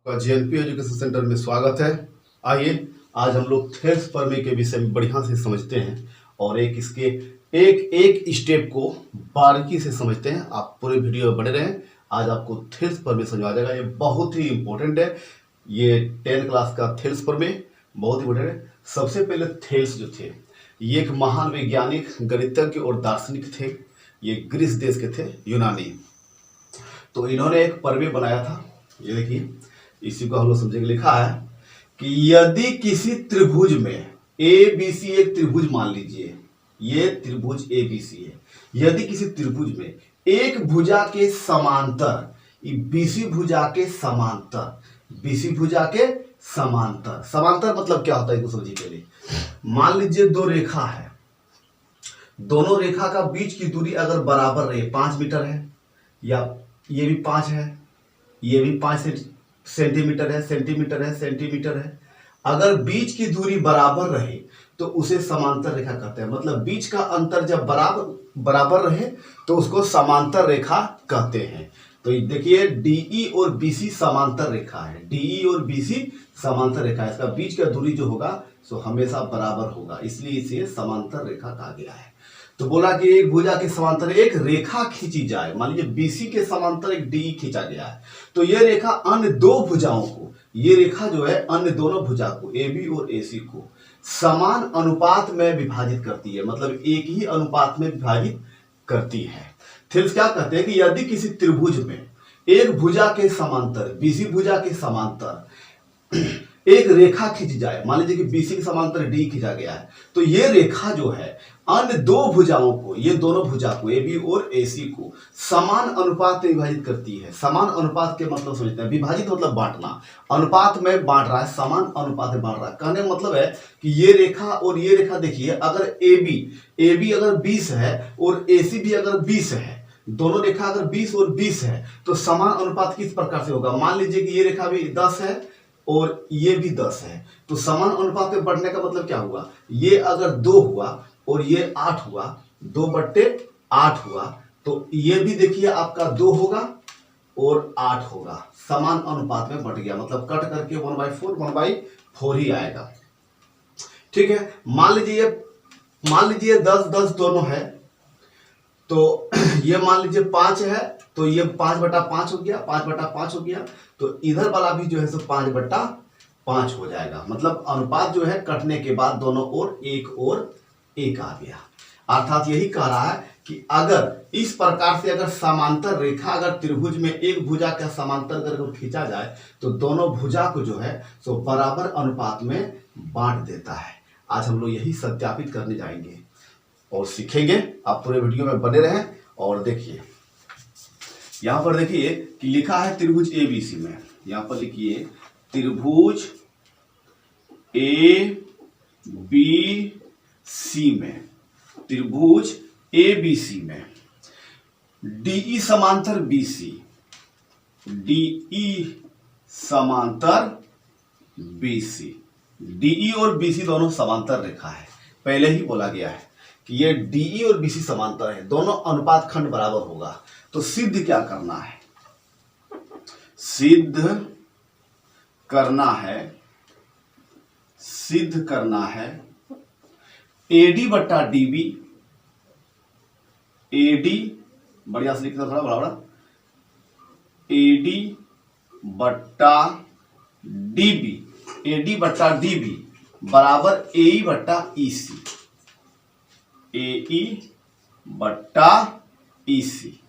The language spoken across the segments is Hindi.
का जेएनपी एजुकेशन सेंटर में स्वागत है। आइए आज हम लोग थेल्स प्रमेय के विषय में बढ़िया से समझते हैं और इसके एक स्टेप को बारीकी से समझते हैं। आप पूरे वीडियो में बने रहें। आज आपको थेल्स प्रमेय समझा जाएगा। ये बहुत ही इंपॉर्टेंट है। ये 10 क्लास का थेल्स प्रमेय बहुत ही इंपॉर्टेंट है। सबसे पहले थेल्स जो थे, ये एक महान वैज्ञानिक, गणितज्ञ और दार्शनिक थे। ये ग्रीस देश के थे, यूनानी। तो इन्होंने एक प्रमेय बनाया था। ये देखिए, इसी को हम लोग समझेंगे। लिखा है कि यदि किसी त्रिभुज में ए बी सी, एक त्रिभुज मान लीजिए, ये त्रिभुज ए बी सी है। यदि किसी त्रिभुज में एक भुजा के समांतर, बीसी भुजा के समांतर, बीसी भुजा के समांतर, समांतर मतलब क्या होता है इसको समझिए पहले। मान लीजिए दो रेखा है, दोनों रेखा का बीच की दूरी अगर बराबर रहे, 5 मीटर है, या ये भी 5 है, ये भी 5 सेंटीमीटर है, सेंटीमीटर है। अगर बीच की दूरी बराबर रहे तो उसे समांतर रेखा कहते हैं। मतलब बीच का अंतर जब बराबर रहे तो उसको समांतर रेखा कहते हैं। तो देखिए, डीई और बीसी समांतर रेखा है। डीई और बीसी समांतर रेखा है। इसका बीच का दूरी जो होगा सो हमेशा बराबर होगा, इसलिए इसे समांतर रेखा कहा गया है। तो बोला कि एक भुजा के समांतर एक रेखा खींची जाए। मान लीजिए बीसी के समांतर एक डी खींचा गया है, तो ये रेखा अन्य दो भुजाओं को, ये रेखा जो है अन्य दोनों भुजा को, ए बी और ए सी को समान अनुपात में विभाजित करती है। मतलब एक ही अनुपात में विभाजित करती है। थेल्स क्या कहते हैं कि यदि किसी त्रिभुज में एक भुजा के समांतर, बीसी भुजा के समांतर एक रेखा खींची जाए, मान लीजिए कि बीसी के समांतर डी खींचा गया है, तो ये रेखा जो है अन्य दो भुजाओं को, ये दोनों भुजा को, ए बी और ए सी को समान अनुपात में विभाजित करती है। समान अनुपात के मतलब समझते हैं। विभाजित मतलब बांटना, अनुपात में बांट रहा है, समान अनुपात में बांट रहा है। कहने का मतलब है कि ये रेखा और ये रेखा, देखिए अगर ए बी अगर 20 है और ए सी भी अगर 20 है, दोनों रेखा अगर 20 और 20 है, तो समान अनुपात किस प्रकार से होगा। मान लीजिए कि ये रेखा भी 10 है और ये भी 10 है, तो समान अनुपात में बढ़ने का मतलब क्या हुआ, ये अगर 2 हुआ और ये 8 हुआ, 2/8 हुआ, तो ये भी देखिए आपका 2 होगा और 8 होगा, समान अनुपात में बढ़ गया। मतलब कट करके 1/4 ही आएगा। ठीक है। मान लीजिए 10-10 दोनों है, तो ये मान लीजिए 5 है, तो ये 5/5 हो गया, 5/5 हो गया, तो इधर वाला भी जो है सो 5/5 हो जाएगा। मतलब अनुपात जो है कटने के बाद दोनों ओर एक आ गया। अर्थात यही कह रहा है कि अगर इस प्रकार से अगर समांतर रेखा अगर त्रिभुज में एक भुजा का समांतर करके खींचा जाए तो दोनों भुजा को जो है सो बराबर अनुपात में बांट देता है। आज हम लोग यही सत्यापित करने जाएंगे और सीखेंगे। आप पूरे वीडियो में बने रहें और देखिए। यहां पर देखिए कि लिखा है त्रिभुज ए बी सी में। यहां पर लिखिए त्रिभुज ए बी सी में, त्रिभुज ए बी सी में डीई समांतर बीसी, डीई समांतर बीसी, डीई और बीसी दोनों समांतर रेखा है। पहले ही बोला गया है कि ये डीई और बीसी समांतर है, दोनों अनुपात खंड बराबर होगा। तो सिद्ध क्या करना है, सिद्ध करना है एडी बट्टा डीबी, एडी बढ़िया से लिखना थोड़ा बराबर, एडी बट्टा डीबी, एडी बट्टा डीबी बराबर एई बट्टा ईसी, एई बट्टा ईसी,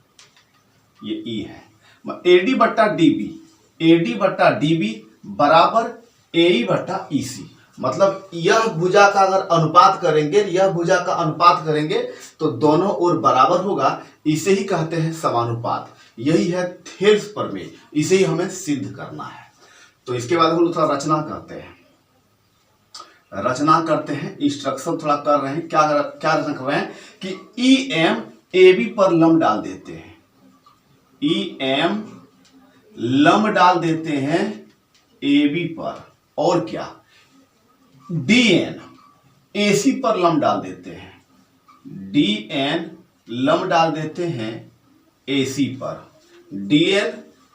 ये ई है। एडी बट्टा डीबी बराबर एई बट्टा ईसी। मतलब यह भुजा का अगर अनुपात करेंगे, यह भुजा का अनुपात करेंगे तो दोनों ओर बराबर होगा। इसे ही कहते हैं समानुपात। यही है थेल्स प्रमेय, इसे ही हमें सिद्ध करना है। तो इसके बाद हम थोड़ा रचना करते हैं, इंस्ट्रक्शन थोड़ा कर रहे हैं। क्या रचना कर रहे हैं कि ई एम ए बी पर लंब डाल देते हैं, ई एम लंब डाल देते हैं ए बी पर, और क्या डी एन ए सी पर लंब डाल देते हैं, डी एन लंब डाल देते हैं ए सी पर, डी एन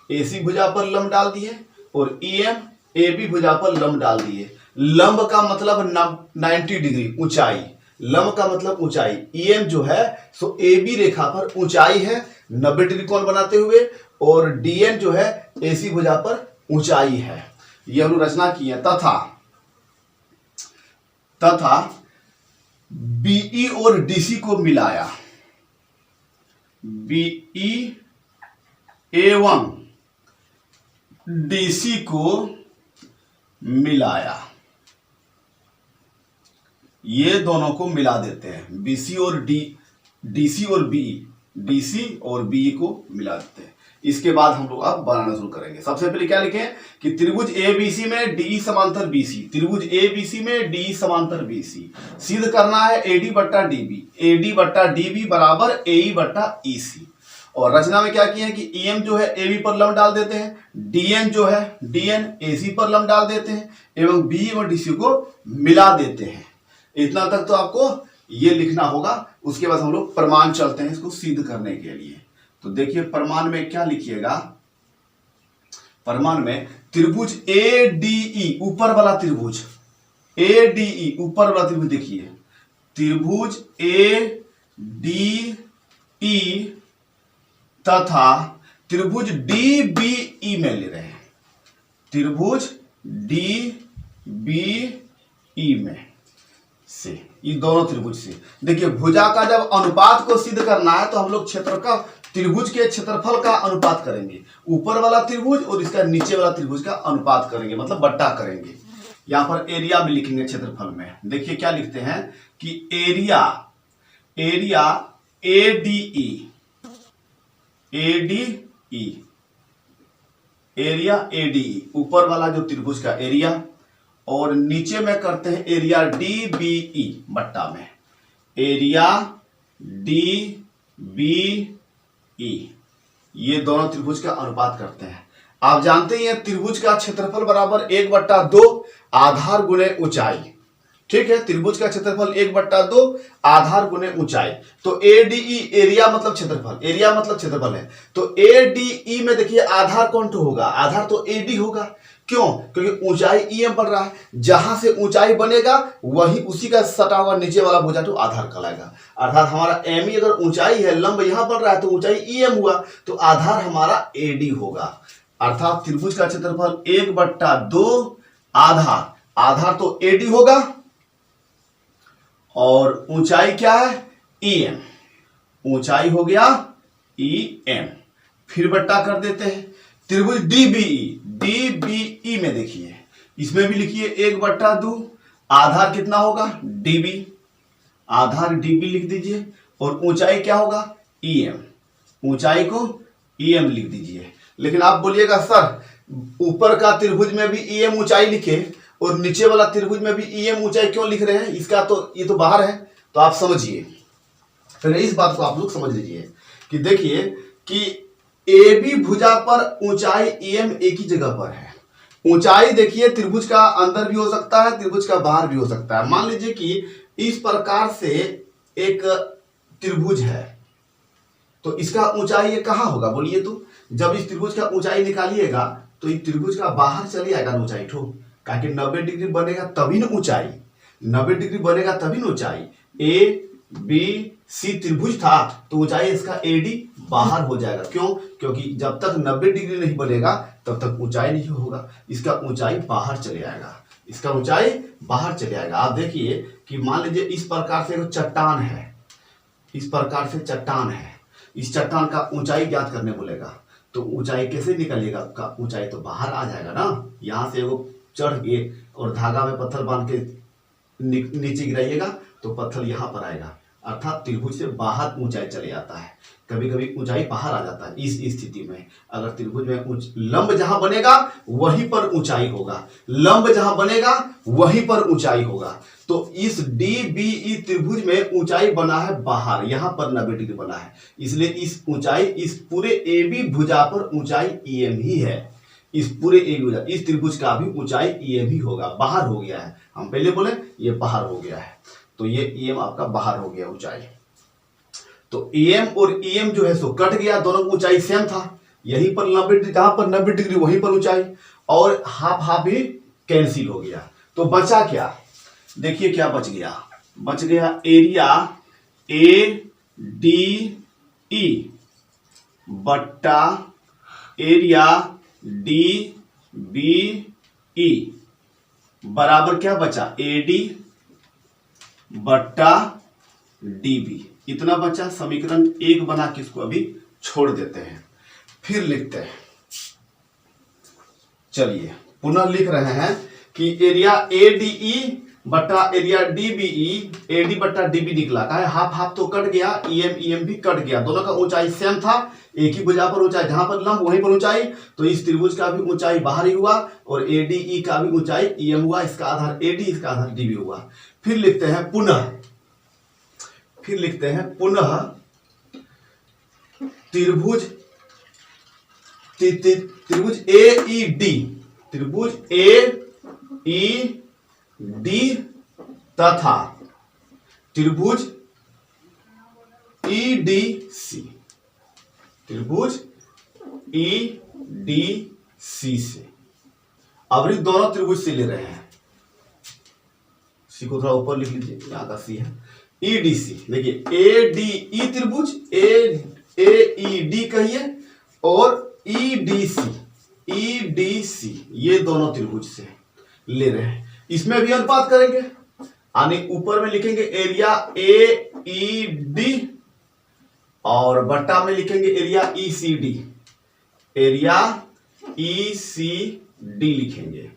ए सी भुजा पर लंब डाल दिए और EM AB भुजा पर लंब डाल दिए। लंब का मतलब 90 डिग्री ऊंचाई, लंब का मतलब ऊंचाई। EM जो है सो AB रेखा पर ऊंचाई है 90 डिग्री कोण बनाते हुए, और DN जो है AC भुजा पर ऊंचाई है। यह हम रचना की है। तथा BE और DC को मिलाया, BE एवं DC को मिलाया, ये दोनों को मिला देते हैं, BC और DC और BE, DC और BE को मिला देते हैं। इसके बाद हम लोग अब बनाना शुरू करेंगे। सबसे पहले क्या लिखें कि त्रिभुज ABC में DE समांतर BC, त्रिभुज ABC में DE समांतर BC। सिद्ध करना है AD बट्टा DB, AD बट्टा DB बराबर AE बट्टा EC। और रचना में क्या किए हैं कि EM जो है AB पर लंब डाल देते हैं, DN जो है DN AC पर लंब डाल देते हैं, एवं BE और DC को मिला देते हैं। इतना तक तो आपको ये लिखना होगा। उसके बाद हम लोग प्रमाण चलते हैं इसको सिद्ध करने के लिए। तो देखिए प्रमाण में क्या लिखिएगा, प्रमाण में त्रिभुज ADE ऊपर वाला त्रिभुज, ADE ऊपर वाला त्रिभुज देखिए, त्रिभुज ADE तथा त्रिभुज DBE में ले रहे हैं, त्रिभुज DBE में से, ये दोनों त्रिभुज से। देखिए भुजा का जब अनुपात को सिद्ध करना है तो हम लोग क्षेत्र का, त्रिभुज के क्षेत्रफल का अनुपात करेंगे, ऊपर वाला त्रिभुज और इसका नीचे वाला त्रिभुज का अनुपात करेंगे, मतलब बट्टा करेंगे। यहां पर एरिया भी लिखेंगे क्षेत्रफल में। देखिए क्या लिखते हैं कि एरिया ADE ऊपर वाला जो त्रिभुज का एरिया, और नीचे में करते हैं एरिया DBE बट्टा में, एरिया DBE, ये दोनों त्रिभुज का अनुपात करते हैं। आप जानते हैं त्रिभुज का क्षेत्रफल बराबर 1/2 आधार गुणे ऊंचाई। ठीक है, त्रिभुज का क्षेत्रफल 1/2 आधार गुणे ऊंचाई। तो ADE एरिया मतलब क्षेत्रफल, एरिया मतलब क्षेत्रफल है। तो ADE में देखिए आधार कौन तो होगा, आधार तो AD होगा। क्यों? क्योंकि ऊंचाई EM बढ़ रहा है, जहां से ऊंचाई बनेगा वही उसी का सटा हुआ नीचे वाला भुजा तो आधार कहलाएगा। अर्थात हमारा ME अगर ऊंचाई है, लंब यहां बढ़ रहा है तो ऊंचाई EM हुआ, तो आधार हमारा AD होगा। अर्थात त्रिभुज का क्षेत्रफल 1/2 आधार तो AD होगा, और ऊंचाई क्या है EM, ऊंचाई हो गया EM। फिर बट्टा कर देते हैं त्रिभुज DBE में देखिए, इसमें भी लिखिए 1/2 आधार कितना होगा DB, आधार DB लिख दीजिए, और ऊंचाई क्या होगा EM, ऊंचाई को EM लिख दीजिए। लेकिन आप बोलिएगा सर ऊपर का त्रिभुज में भी EM ऊंचाई लिखे और नीचे वाला त्रिभुज में भी EM ऊंचाई क्यों लिख रहे हैं, इसका तो ये तो बाहर है। तो आप समझिए, पहले इस बात को आप लोग समझ लीजिए कि देखिए कि AB भुजा पर ऊंचाई EM एक ही जगह पर है। ऊंचाई देखिए त्रिभुज का अंदर भी हो सकता है, त्रिभुज का बाहर भी हो सकता है। मान लीजिए कि इस प्रकार से एक त्रिभुज है, तो इसका ऊंचाई ये कहां होगा बोलिए तो? जब इस त्रिभुज का ऊंचाई निकालिएगा तो इस त्रिभुज का बाहर चली आएगा ना ऊंचाई ठो, क्योंकि 90 डिग्री बनेगा तभी ना ऊंचाई, 90 डिग्री बनेगा तभी ना ऊंचाई। ABC त्रिभुज था तो ऊंचाई इसका AD बाहर हो जाएगा। क्यों? क्योंकि जब तक 90 डिग्री नहीं बनेगा तब तक ऊंचाई नहीं होगा, इसका ऊंचाई बाहर चले आएगा, इसका ऊंचाई बाहर चले आएगा। आप देखिए कि मान लीजिए इस प्रकार से एक चट्टान है, इस प्रकार से चट्टान है, इस चट्टान का ऊंचाई ज्ञात करने बोलेगा तो ऊंचाई कैसे निकलेगा, का ऊंचाई तो बाहर आ जाएगा ना। यहां से वो चढ़ के और धागा में पत्थर बांध के नीचे गिराइएगा तो पत्थर यहां पर आएगा, अर्थात त्रिभुज से बाहर ऊंचाई चले जाता है। कभी कभी ऊंचाई बाहर आ जाता है। इस स्थिति में अगर त्रिभुज में लंब जहां बनेगा वहीं पर ऊंचाई होगा, लंब जहां बनेगा वहीं पर ऊंचाई होगा। तो इस DBE त्रिभुज में ऊंचाई बना है बाहर, यहां पर 90 डिग्री बना है, इसलिए इस ऊंचाई, इस पूरे AB भुजा पर ऊंचाई EM ही है। इस पूरे AB भुजा, इस त्रिभुज का भी ऊंचाई EM ही होगा, बाहर हो गया है। हम पहले बोले ये बाहर हो गया है, तो ये EM आपका बाहर हो गया ऊंचाई। तो EM और EM जो है सो कट गया, दोनों की ऊंचाई सेम था, यहीं पर 90 डिग्री, जहां पर 90 डिग्री वहीं पर ऊंचाई। और हाफ हाफ भी कैंसिल हो गया। तो बचा क्या, देखिए क्या बच गया, बच गया एरिया ए डी ई बट्टा एरिया डी बी ई बराबर क्या बचा, ए डी बट्टा डी बी। इतना बचा। समीकरण 1 बना के इसको अभी छोड़ देते हैं, फिर लिखते हैं। चलिए पुनः लिख रहे हैं कि एरिया ए डी ई बट्टा area D B E, A D बट्टा डी बी निकला है, हाफ हाफ तो कट गया, ई एम भी कट गया, दोनों का ऊंचाई सेम था, एक ही भुजा पर ऊंचाई, जहां पर लंब वहीं पर ऊंचाई, तो इस त्रिभुज का भी ऊंचाई बाहर ही हुआ और ए डी ई का भी ऊंचाई ई एम हुआ, इसका आधार ए डी, इसका आधार डी बी हुआ। फिर लिखते हैं पुनः, फिर लिखते हैं पुनः त्रिभुज त्रिभुज ए ई डी, त्रिभुज ए ई डी तथा त्रिभुज ई डी सी, त्रिभुज ई डी सी से। अब दोनों त्रिभुज से ले रहे हैं, सी को थोड़ा ऊपर लिख लीजिए, यहां का सी है, ई डी सी। देखिए ए डी ई त्रिभुज, ए ई डी कहिए, और ई डी सी, ये दोनों त्रिभुज से ले रहे हैं। इसमें भी अनुपात करेंगे, यानी ऊपर में लिखेंगे एरिया ए ई डी और बट्टा में लिखेंगे एरिया ई सी डी, एरिया ई सी डी लिखेंगे।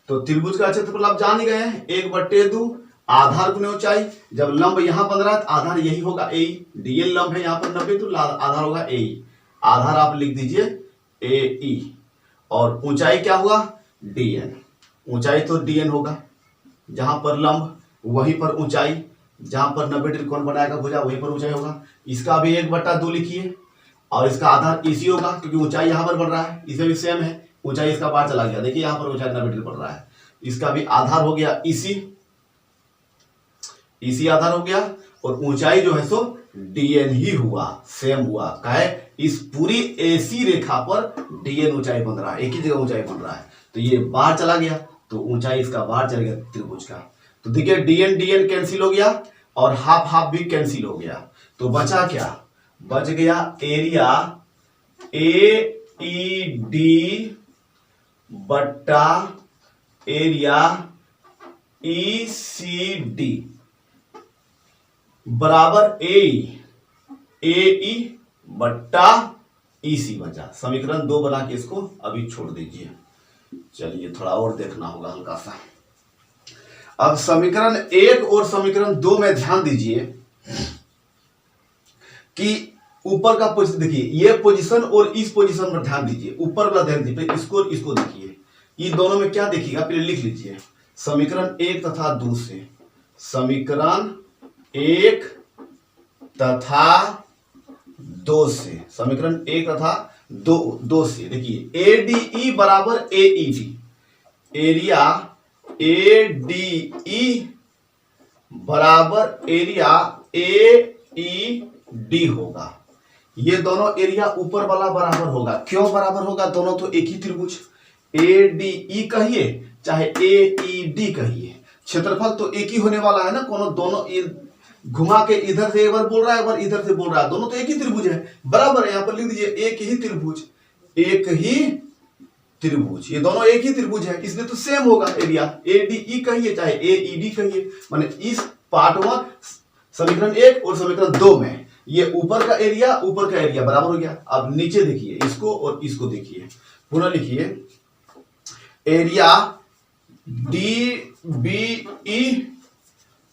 तो त्रिभुज का क्षेत्रफल आप जान ही गए हैं, 1/2 आधार गुने ऊंचाई। जब लंब यहां बन रहा है तो आधार यही होगा ए, डीएल लंब है यहां पर 90, तो आधार होगा ए, आधार आप लिख दीजिए ए ई, और ऊंचाई क्या हुआ, डीएन, ऊंचाई तो डीएन होगा, जहां पर लंब वहीं पर ऊंचाई, जहां पर 90 त्रिकोण बनाएगा भुजा वहीं पर ऊंचाई होगा। इसका भी 1/2 लिखिए, और इसका आधार इसी होगा क्योंकि ऊंचाई यहां पर बढ़ रहा है, इसमें भी सेम है, ऊंचाई इसका बाहर चला गया, देखिए यहां पर ऊंचाई 90 डिग्री बढ़ रहा है, इसका भी आधार हो गया इसी आधार हो गया, और ऊंचाई जो है सो डीएन ही हुआ, सेम हुआ। कहे इस पूरी एसी रेखा पर डीएन ऊंचाई बन रहा है, एक ही जगह ऊंचाई बन रहा है, तो ये बाहर चला गया तो ऊंचाई इसका बाहर चल गया त्रिभुज का। तो देखिए डीएन डीएन कैंसिल हो गया और हाफ हाफ भी कैंसिल हो गया, तो बचा क्या, बच गया एरिया ए ई डी बट्टा एरिया ई सी डी बराबर ए ई बट्टा ई सी बचा। समीकरण 2 बना के इसको अभी छोड़ दीजिए। चलिए थोड़ा और देखना होगा हल्का सा। अब समीकरण 1 और समीकरण 2 में ध्यान दीजिए कि ऊपर का पोजीशन देखिए, ये पोजीशन और इस पोजीशन पर ध्यान दीजिए, ऊपर वाला ध्यान दीजिए, इसको देखिए, ये दोनों में क्या देखिएगा पहले लिख लीजिए। समीकरण 1 तथा 2 से, समीकरण 1 तथा 2 से, समीकरण 1 तथा 2 से देखिए ए डी ई बराबर A E D, area A D E बराबर एरिया ए ई डी होगा। ये दोनों एरिया ऊपर वाला बराबर होगा। क्यों बराबर होगा, दोनों तो एक ही त्रिभुज, ए डी ई कहिए चाहे ए ई डी कहिए, क्षेत्रफल तो एक ही होने वाला है ना, दोनों घुमा के इधर से एक बार बोल रहा है, एक बार इधर से बोल रहा है, दोनों तो एक ही त्रिभुज है, बराबर है। यहां पर लिख दीजिए एक ही त्रिभुज, एक ही त्रिभुज, ये दोनों एक ही त्रिभुज है, इसलिए तो सेम होगा एरिया ए डी ई कहिए चाहे ए ई डी कहिए। माने इस पार्ट 1 समीकरण 1 और समीकरण 2 में ये ऊपर का एरिया बराबर हो गया। अब नीचे देखिए, इसको और इसको देखिए, पुनः लिखिए एरिया डी बी ई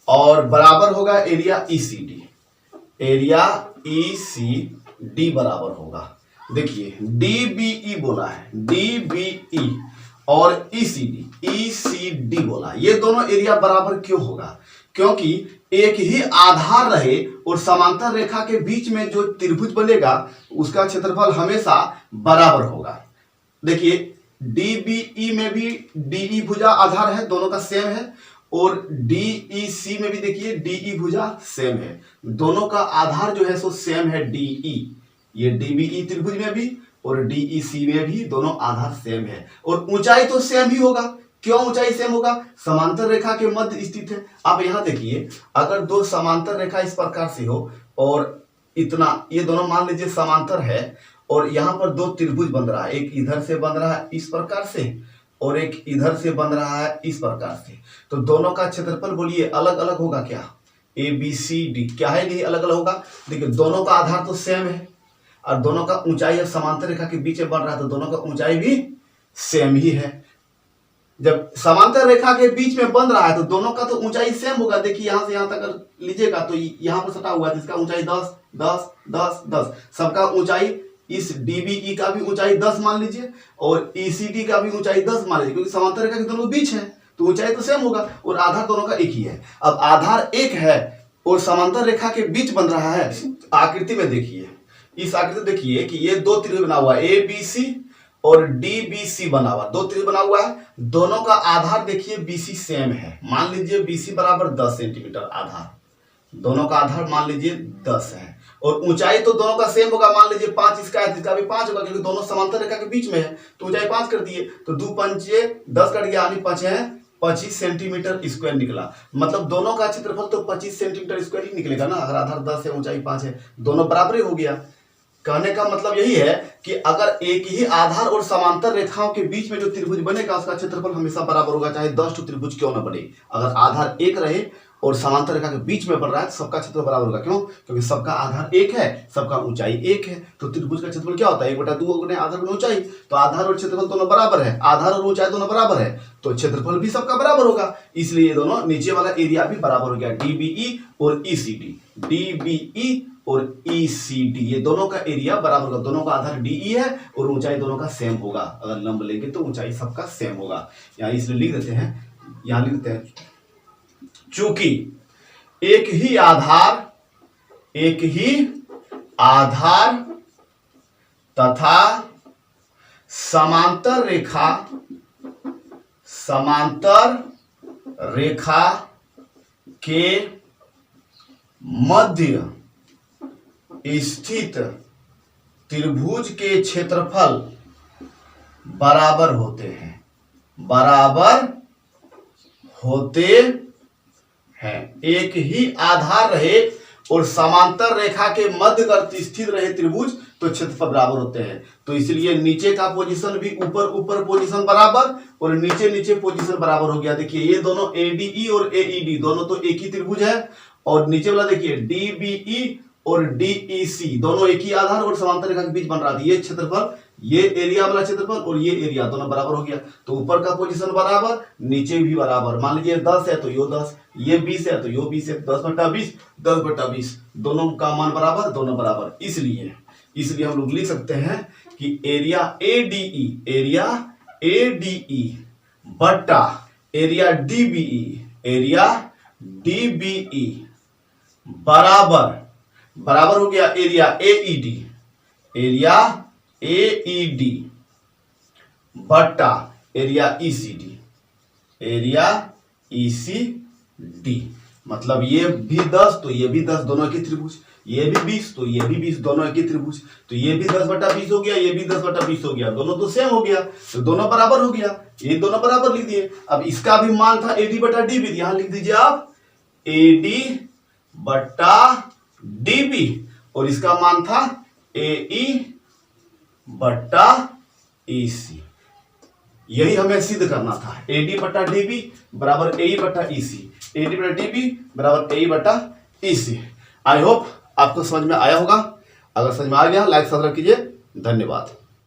और बराबर होगा एरिया ई सी डी, एरिया ई सी डी बराबर होगा। देखिए डी बी ई बोला है, डी बी ई और ई सी डी बोला, ये दोनों एरिया बराबर क्यों होगा, क्योंकि एक ही आधार रहे और समांतर रेखा के बीच में जो त्रिभुज बनेगा उसका क्षेत्रफल हमेशा बराबर होगा। देखिए डीबीई में भी डीई भुजा आधार है, दोनों का सेम है, और डीईसी में भी देखिए डीई भुजा सेम है, दोनों का आधार जो है सो सेम है डीई। ये डीबीई त्रिभुज में भी और DEC में भी दोनों आधार सेम है और ऊंचाई तो सेम ही होगा। क्यों ऊंचाई सेम होगा? समांतर रेखा के मध्य स्थित है। आप यहां देखिए, अगर दो समांतर रेखा इस प्रकार से हो और इतना, ये दोनों मान लीजिए समांतर है और यहाँ पर दो त्रिभुज बन रहा है, एक इधर से बन रहा है इस प्रकार से और एक इधर से बन रहा है इस प्रकार से, तो दोनों का क्षेत्रफल बोलिए अलग अलग होगा क्या? ABCD क्या है? नहीं, अलग अलग होगा। देखिए दोनों का आधार तो सेम है और दोनों का ऊंचाई अब समांतर रेखा के बीच में बन रहा है तो दोनों का ऊंचाई भी सेम ही है। जब समांतर रेखा के बीच में बन रहा है तो दोनों का तो ऊंचाई सेम होगा। देखिए यहां से यहां तक अगर लीजिएगा तो यहाँ पर सटा हुआ है जिसका ऊंचाई 10 10 10 10, सबका ऊंचाई, इस DBE का भी ऊंचाई 10 मान लीजिए और ECD का भी ऊंचाई 10 मान लीजिए, क्योंकि समांतर रेखा के दोनों के बीच है तो ऊंचाई तो सेम होगा और आधार दोनों का एक ही है। अब आधार एक है और समांतर रेखा के बीच बन रहा है। आकृति में देखिए, इस आकृति देखिए कि ये दो त्रिभुज बना हुआ है, ABC और DBC बना हुआ, दो त्रिभुज बना हुआ है। दोनों का आधार देखिए BC सेम है। मान लीजिए BC बराबर 10 सेंटीमीटर आधार, दोनों का आधार मान लीजिए 10 है और ऊंचाई तो दोनों का सेम होगा। मान लीजिए 5 इसका है, इसका भी 5 होगा क्योंकि दोनों समांतर रेखा के बीच में है तो ऊंचाई 5 कर दिए तो 2 पंचे 10 कट गया, 5 है 25 सेंटीमीटर स्क्वायर निकला। मतलब दोनों का क्षेत्रफल तो 25 सेंटीमीटर स्क्वायर ही निकलेगा ना, अगर आधार 10 है ऊंचाई 5 है, दोनों बराबर ही हो गया। कहने का मतलब यही है कि अगर एक ही आधार और समांतर रेखाओं के बीच में जो त्रिभुज बनेगा उसका क्षेत्रफल हमेशा बराबर होगा, चाहे 10 त्रिभुज क्यों न बने। अगर आधार एक रहे और समांतर रेखा के बीच में बन रहा है तो सबका क्षेत्रफल बराबर होगा। क्यों? क्योंकि सबका आधार एक है, सबका ऊंचाई एक है, तो त्रिभुज का क्षेत्रफल क्या होता है? 1/2 गुने आधार गुने ऊंचाई। तो आधार और क्षेत्रफल दोनों बराबर है, आधार और ऊंचाई दोनों बराबर है तो क्षेत्रफल भी सबका बराबर होगा। इसलिए ये दोनों नीचे वाला एरिया भी बराबर हो गया, DBE और ECD। DBE और ECD ये दोनों का एरिया बराबर होगा। दोनों का आधार DE है और ऊंचाई दोनों का सेम होगा। अगर लंब लेंगे तो ऊंचाई सबका सेम होगा। यहाँ इसलिए लिख देते हैं, यहाँ लिख देते हैं, चूंकि एक ही आधार तथा समांतर रेखा के मध्य स्थित त्रिभुज के क्षेत्रफल बराबर होते हैं, एक ही आधार रहे और समांतर रेखा के मध्यवर्ती स्थित रहे त्रिभुज तो क्षेत्रफल बराबर होते हैं। तो इसलिए नीचे का पोजीशन भी ऊपर पोजीशन बराबर और नीचे पोजीशन बराबर हो गया। देखिए ये दोनों ADE और AED दोनों तो एक ही त्रिभुज है और नीचे वाला देखिए DBE और DEC दोनों एक ही आधार और समांतर रेखा के बीच बन रहा था। ये क्षेत्रफल, ये एरिया वाला क्षेत्रफल और ये एरिया दोनों बराबर हो गया। तो ऊपर का पोजीशन बराबर, नीचे भी बराबर। मान लीजिए 10 है तो यो 10, ये 20 है तो यो 20 है, 10/20 10/20 दोनों का मान बराबर, दोनों बराबर। इसलिए हम लोग लिख सकते हैं कि एरिया ADE बट्टा एरिया DBE बराबर हो गया एरिया AED बट्टा एरिया ECD। मतलब ये भी 10 तो ये भी 10 दोनों के त्रिभुज, ये भी 20 तो ये भी 20 दोनों के त्रिभुज, तो ये भी 10/20 हो गया, ये भी 10/20 हो गया, दोनों तो सेम हो गया तो दोनों बराबर हो गया। ये दोनों बराबर लिख दिए। अब इसका भी मान था AD/DB, यहां लिख दीजिए आप AD/DB और इसका मान था AE/EC। यही हमें सिद्ध करना था। AD/DB बराबर AE/EC, AD/DB बराबर AE/EC। आई होप आपको समझ में आया होगा। अगर समझ में आ गया लाइक सब्सक्राइब कीजिए। धन्यवाद।